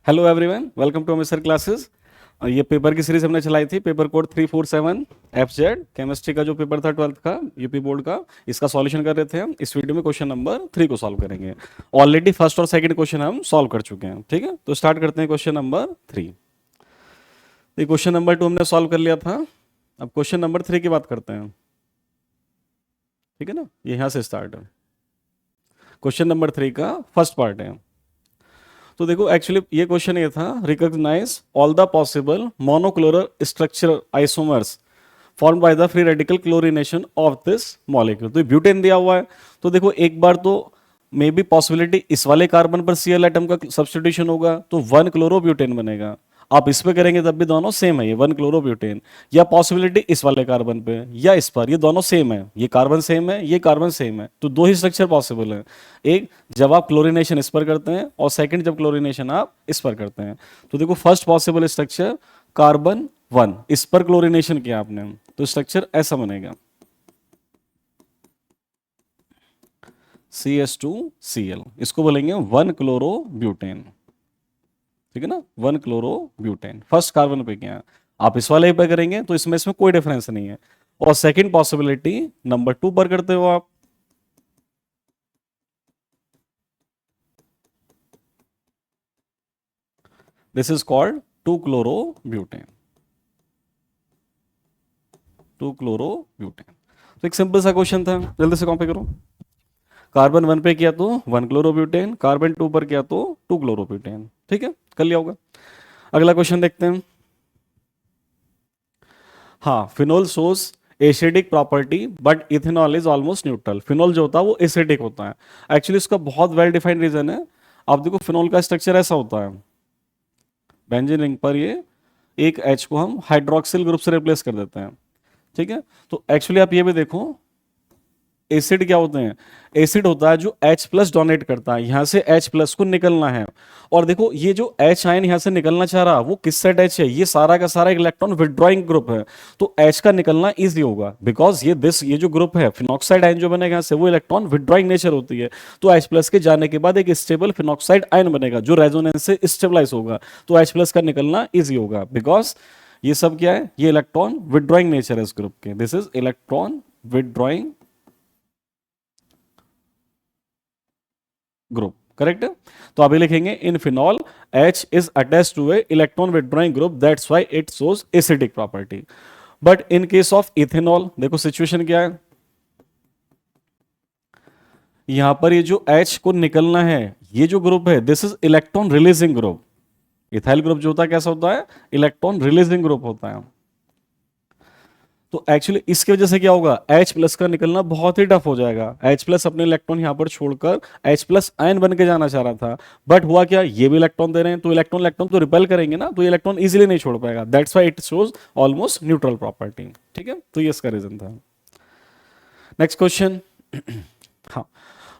Hello everyone, welcome to Amisar classes. ये paper की series हमने चलाई थी, पेपर कोड 347 FZ केमिस्ट्री का जो पेपर था 12th का यूपी बोर्ड का, इसका सॉल्यूशन कर रहे थे हम। इस वीडियो में क्वेश्चन नंबर 3 को सॉल्व करेंगे। ऑलरेडी फर्स्ट और सेकंड क्वेश्चन हम सॉल्व कर चुके हैं, ठीक है। तो स्टार्ट करते हैं क्वेश्चन नंबर 3। ये क्वेश्चन नंबर 2 हमने सॉल्व कर लिया था। अब क्वेश्चन नंबर 3 की बात करते हैं, ठीक है ना। ये यहाँ से स्टार्ट है, क्वेश्चन नंबर 3 का फर्स्ट पार्ट है। तो देखो, एक्चुअली ये क्वेश्चन ये था, recognise all the possible monochloro structure isomers formed by the free radical chlorination of this molecule. तो ब्यूटेन दिया हुआ है, तो देखो एक बार तो मे बी पॉसिबिलिटी इस वाले कार्बन पर Cl एटम का सब्स्टिट्यूशन होगा, तो 1 क्लोरोब्यूटेन बनेगा। आप इस पे करेंगे तब भी दोनों सेम है, ये 1 क्लोरोब्यूटेन। या पॉसिबिलिटी इस वाले कार्बन पे या इस पर, ये दोनों सेम है, ये कार्बन सेम है, ये कार्बन सेम है, तो दो ही स्ट्रक्चर पॉसिबल है। एक जब आप क्लोरीनेशन इस पर करते हैं, और सेकंड जब क्लोरीनेशन आप इस पर करते हैं। तो देखो फर्स्ट पॉसिबल स्ट्रक्चर कार्बन 1, इस पर क्लोरीनेशन किया आपने, तो स्ट्रक्चर ऐसा बनेगा CH2Cl, इसको बोलेंगे 1 क्लोरोब्यूटेन, ठीक है ना। 1 क्लोरोब्यूटेन फर्स्ट कार्बन पे किया, आप इस वाले पे करेंगे तो इसमें कोई डिफरेंस नहीं है। और सेकंड पॉसिबिलिटी नंबर 2 पर करते हो आप, this is called 2 chlorobutane, 2 chlorobutane. तो एक सिंपल सा क्वेश्चन था, जल्दी से कॉपी करो। कार्बन 1 पे किया तो 1 क्लोरोब्यूटेन, कार्बन 2 पर किया तो 2 क्लोरोब्यूटेन, ठीक है, कर लिया होगा। अगला क्वेश्चन देखते हैं। हाँ, phenol shows acidic property but ethanol is almost neutral. Phenol जो होता है वो एसिडिक होता है। एक्चुअली इसका बहुत वेल डिफाइंड रीजन है। आप देखो फिनोल का स्ट्रक्चर ऐसा होता है, बेंजीन रिंग पर ये एक H को हम हाइड्रोक्सिल ग्रुप से रिप्लेस कर देते हैं, ठीक है। तो एक्चुअली आप ये भी देखो, एसिड क्या होते हैं, एसिड होता है जो H प्लस डोनेट करता है, यहां से H प्लस को निकलना है। और देखो ये जो H आयन यहां से निकलना चाह रहा, वो किस सेट H है, ये सारा का सारा एक इलेक्ट्रॉन विड्रॉइंग ग्रुप है। तो H का निकलना इजी होगा, बिकॉज ये जो ग्रुप है फिनॉक्साइड आयन जो बनेगा यहाँ से, वो इलेक्ट्रॉन विड्रॉइंग नेचर होती है। तो H प्लस के जाने के बाद एक स्टेबल फिनॉक्साइड आयन बनेगा जो रेजोनेंस से स्टेबलाइज होगा, तो H प्लस का निकलना ईजी होगा, बिकॉज ये सब क्या है, ये इलेक्ट्रॉन विड्रॉइंग नेचर है इस ग्रुप के। This is electron withdrawing group, correct है। तो अभी लिखेंगे in phenol H is attached to a electron withdrawing group, that's why it shows acidic property. But in case of ethanol देखो situation क्या है, यहां पर ये जो H को निकलना है, ये जो ग्रुप है this is electron releasing group. Ethyl group जो होता है कैसा होता है, इलेक्ट्रॉन रिलीजिंग ग्रुप होता है। तो एक्चुअली इसकी वजह से क्या होगा, H प्लस का निकलना बहुत ही टफ हो जाएगा। H प्लस अपने इलेक्ट्रॉन यहां पर छोड़कर H प्लस आयन बन के जाना चाह रहा था, बट हुआ क्या, ये भी इलेक्ट्रॉन दे रहे हैं, तो इलेक्ट्रॉन इलेक्ट्रॉन तो रिपेल करेंगे ना, तो ये इलेक्ट्रॉन इजीली नहीं छोड़ पाएगा, that's why it shows almost neutral property, ठीक है। तो ये इसका रीजन था। Next question. हाँ,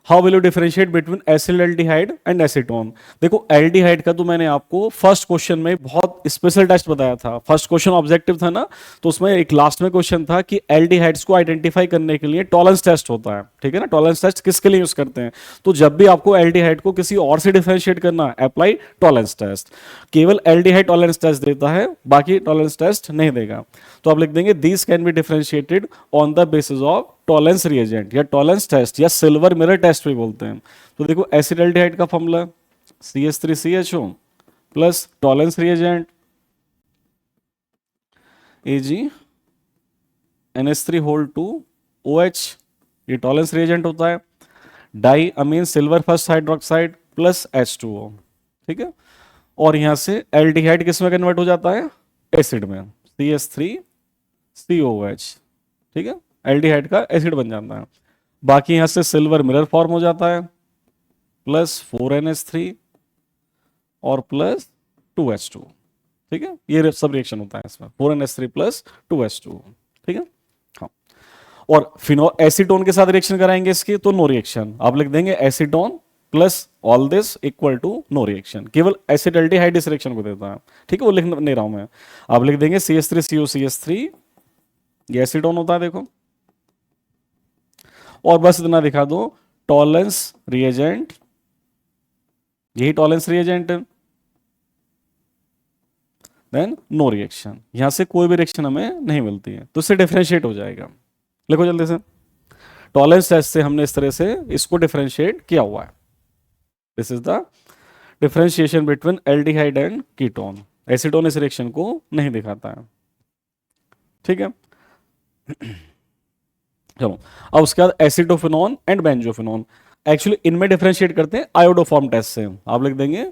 how will you differentiate between acetaldehyde and acetone. देखो एल्डिहाइड का तो मैंने आपको फर्स्ट क्वेश्चन में बहुत स्पेशल टेस्ट बताया था, फर्स्ट क्वेश्चन ऑब्जेक्टिव था ना, तो उसमें एक लास्ट में क्वेश्चन था कि एल्डिहाइड्स को आइडेंटिफाई करने के लिए टॉलरेंस टेस्ट होता है, ठीक है ना। टॉलरेंस टेस्ट किसके लिए यूज करते हैं, तो जब भी आपको एल्डिहाइड को किसी और से डिफरेंशिएट करना, अप्लाई टॉलरेंस टेस्ट। केवल एल्डिहाइड टॉलरेंस टेस्ट देता है, बाकी टॉलरेंस टेस्ट नहीं देगा। तो आप लिख देंगे these can be differentiated on the basis of Tollens reagent या टॉलरेंस टेस्ट या सिल्वर मिरर टेस्ट भी बोलते हैं। तो देखो एसिड एल्डिहाइड का formula CH3CHO plus Tollens reagent AgNH3 OH, ये टॉलरेंस रिएजेंट होता है। Diamine silver first hydroxide plus H2O, ठीक है। और यहां से एल्डिहाइड किस में कन्वर्ट हो जाता है, एसिड में, CH3COOH, ठीक है। एल्डिहाइड का एसिड बन जाता है। बाकी यहां से सिल्वर मिरर फॉर्म हो जाता है, प्लस 4NH3 और प्लस 2H2, ठीक है। ये सब रिएक्शन होता है इसमें, 4NH3 प्लस 2H2, ठीक है। हाँ, और फिनो एसीटोन के साथ रिएक्शन कराएंगे इसकी, तो नो रिएक्शन। आप लिख देंगे acetone plus all this equal to no reaction. केवल एसिड एल्डिहाइड इस रिएक्शन को देता है, ठीक है, वो लिख नहीं रहा हूं मैं। आप लिख देंगे CH3COCH3, ये एसीटोन होता है देखो, और बस इतना दिखा दो, टॉलरेंस रिएजेंट, यही टॉलरेंस रिएजेंट है, देन नो रिएक्शन, यहां से कोई भी रिएक्शन हमें नहीं मिलती है, तो इससे डिफरेंशिएट हो जाएगा। लिखो जल्दी से। टॉलरेंस टेस्ट से हमने इस तरह से इसको डिफरेंशिएट किया हुआ है। This is the differentiation between aldehyde and ketone. Acetone इस रिएक्शन को नहीं दिखाता है, ठीक है। चलो, अब उसके बाद एसिडोफिनॉन एंड बेंजोफिनॉन। एक्चुअली इनमें डिफरेंशिएट करते हैं आयोडोफॉर्म टेस्ट से। आप लिख देंगे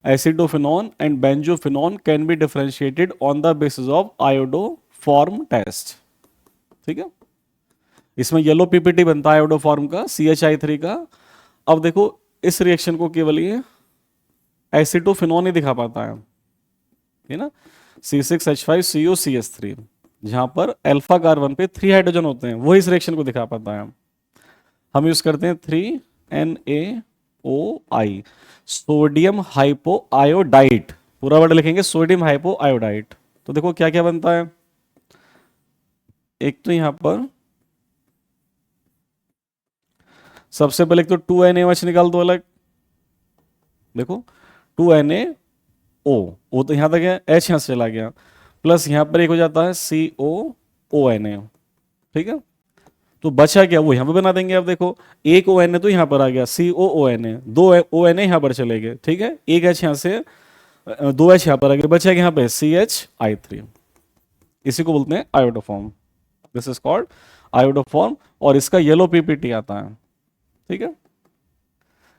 acetophenone and benzophenone can be differentiated on the basis of iodoform test, ठीक है। इसमें येलो पीपीटी बनता है आयोडोफॉर्म का, CH3 का। अब देखो इस रिएक्शन को केवल ये एसिडोफिनॉन ही दिखा पाता है ना, C6H5COCH3, जहां पर अल्फा कार्बन पे 3 हाइड्रोजन होते हैं, वो इस रिएक्शन को दिखा पाता है। हम यूज करते हैं 3NaOI, सोडियम हाइपो आयोडाइड। पूरा वर्ड लिखेंगे सोडियम हाइपो आयोडाइड। तो देखो क्या क्या बनता है। एक तो यहां पर सबसे पहले एक तो 2NaOH निकाल दो अलग। देखो 2NaO, वो तो यहां तक है, H यहां से चला गया, प्लस यहां पर एक हो जाता है COONA, ठीक है। तो बचा क्या, वो यहां पे बना देंगे। अब देखो एक ONA तो यहां पर आ गया, COONA, दो ONA यहां पर चले गए, ठीक है। एक H यहां से, दो H यहां पर आ गए, बचा यहां पे CHI3। इसी को बोलते हैं iodoform. This is called iodoform, और इसका येलो पीपीटी आता है, ठीक है,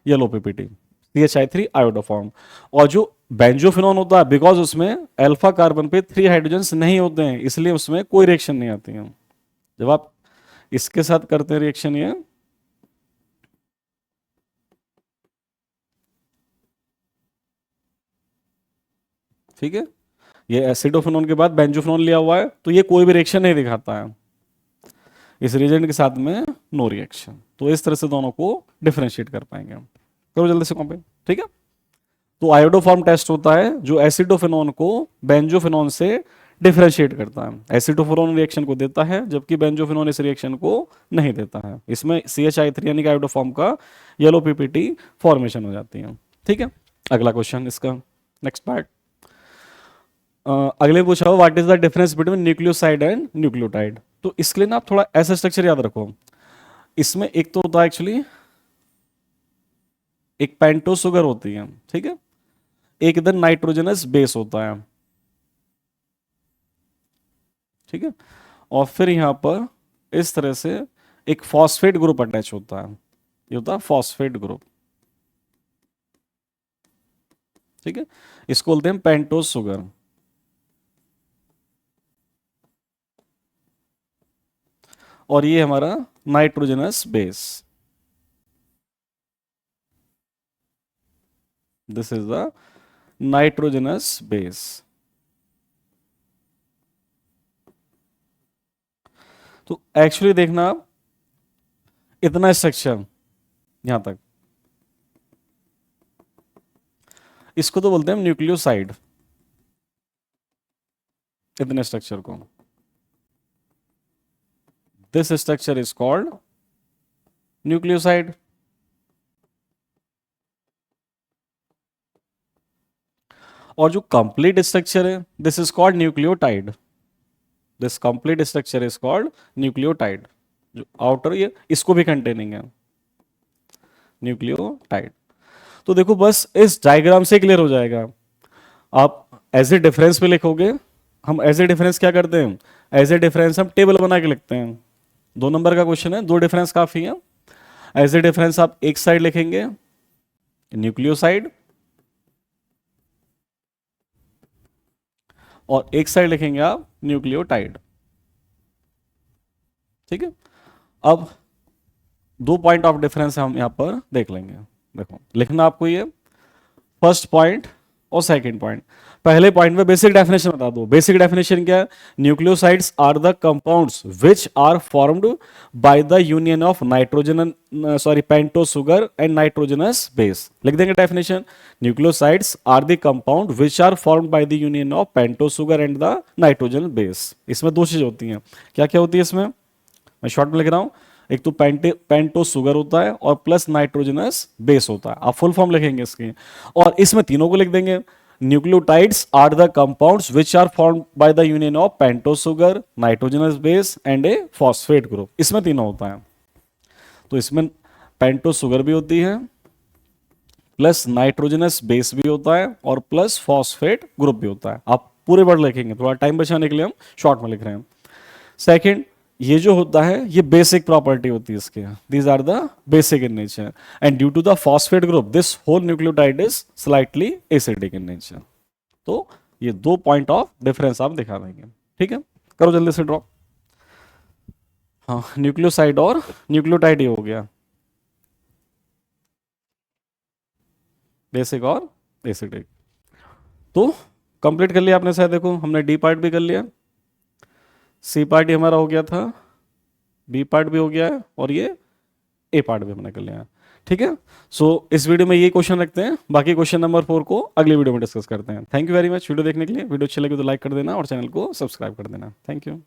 येलो पीपीटी, CHI3 आयोडोफॉर्म। और जो बेंजोफिनॉन होता है, बिकॉज उसमें अल्फा कार्बन पे 3 हाइड्रोजन्स नहीं होते हैं, इसलिए उसमें कोई रिएक्शन नहीं आती है। जब आप इसके साथ करते हैं रिएक्शन, ये ठीक है, ये एसिडोफिनॉन के बाद बेंजोफिनॉन लिया हुआ है, तो ये कोई भी रिएक्शन नहीं दिखाता है इस रिएजेंट के साथ में, नो रिएक्शन। तो इस तरह से दोनों को डिफरेंशिएट कर पाएंगे हम। करो जल्दी से कंपेयर, ठीक है। तो आयोडोफॉर्म टेस्ट होता है जो एसिडोफिनॉन को बेंजोफिनॉन से डिफरेंशिएट करता है। एसिडोफिनॉन रिएक्शन को देता है, जबकि बेंजोफिनॉन इस रिएक्शन को नहीं देता है। इसमें CHI3 यानी कि आयोडोफॉर्म का येलो पीपीटी फॉर्मेशन हो जाती है, ठीक है। अगला क्वेश्चन इसका नेक्स्ट पार्ट। अगले पूछा हुआ what is the difference between nucleoside and nucleotide. तो इसके लिए ना आप थोड़ा ऐसा स्ट्रक्चर याद रखो। इसमें एक तो होता है एक्चुअली, एक पेंटोस शुगर होती है, ठीक है, एक इधर नाइट्रोजनस बेस होता है, ठीक है, और फिर यहां पर इस तरह से एक फॉस्फेट ग्रुप अटैच होता है, ये होता है फॉस्फेट ग्रुप, ठीक है। इसको बोलते हैं पेंटोस शुगर। और ये हमारा nitrogenous base, this is the nitrogenous base. तो एक्चुअली देखना आप, इतना स्ट्रक्चर यहां तक, इसको तो बोलते हैं न्यूक्लियोसाइड, इतने स्ट्रक्चर को। This structure is called nucleoside. और जो कंप्लीट स्ट्रक्चर है, this is called nucleotide. This complete structure is called nucleotide. जो आउटर, ये इसको भी कंटेनिंग है, न्यूक्लियोटाइड। तो देखो बस इस डायग्राम से क्लियर हो जाएगा। आप एज ए डिफरेंस पे लिखोगे, हम एज ए डिफरेंस क्या करते हैं, एज ए डिफरेंस हम टेबल बना के लिखते हैं। 2 नंबर का क्वेश्चन है, 2 डिफरेंस काफी है। एज ए डिफरेंस आप एक साइड लिखेंगे न्यूक्लियोसाइड, और एक साइड लिखेंगे आप न्यूक्लियोटाइड, ठीक है। अब 2 पॉइंट ऑफ डिफरेंस हम यहां पर देख लेंगे। देखो लिखना आपको ये फर्स्ट पॉइंट और सेकंड पॉइंट। पहले पॉइंट में बेसिक डेफिनेशन बता दो। बेसिक डेफिनेशन क्या है, nucleosides are the compounds which are formed by the union of nitrogen pentose sugar and nitrogenous base. लिख देंगे definition, nucleosides are the compound which are formed by the union of pentose sugar and the nitrogen base. इसमें 2 चीज होती हैं। क्या क्या होती है इसमें, मैं शॉर्ट में लिख रहा हूं। एक तो पेंटोस शुगर होता है और प्लस नाइट्रोजनस बेस होता है। आप फुल फॉर्म लिखेंगे इसकी, और इसमें तीनों को लिख देंगे। Nucleotides are the compounds which are formed by the union of pentose sugar, nitrogenous base and a phosphate group. इसमें तीनों होता है। तो इसमें पेंटोस शुगर भी होती है, प्लस नाइट्रोजनस बेस भी होता है, और प्लस फॉस्फेट ग्रुप भी होता है। आप पूरे वर्ड लिखेंगे, थोड़ा टाइम बचाने के लिए हम शॉर्ट में लिख रहे हैं। सेकंड, ये जो होता है ये बेसिक प्रॉपर्टी होती है इसके, these are the basic in nature, and due to the phosphate group this whole nucleotide is slightly acidic in nature. तो ये 2 पॉइंट ऑफ डिफरेंस आप दिखा देंगे। ठीक है, करो जल्दी से ड्रॉ। हाँ, न्यूक्लियोसाइड और न्यूक्लियोटाइड ये हो गया, बेसिक और एसिडिक। तो कंप्लीट कर लिया आपने शायद, देखो हमने डी पार्ट भी कर लिया, सी पार्ट ही हमारा हो गया था, बी पार्ट भी हो गया है, और ये ए पार्ट भी हमने कर लिया है। ठीक है, सो इस वीडियो में ये क्वेश्चन रखते हैं, बाकी क्वेश्चन नंबर 4 को अगले वीडियो में डिस्कस करते हैं। Thank you very much video देखने के लिए। वीडियो अच्छी लगी तो लाइक कर देना और चैनल को सब्सक्राइब कर देना। Thank you.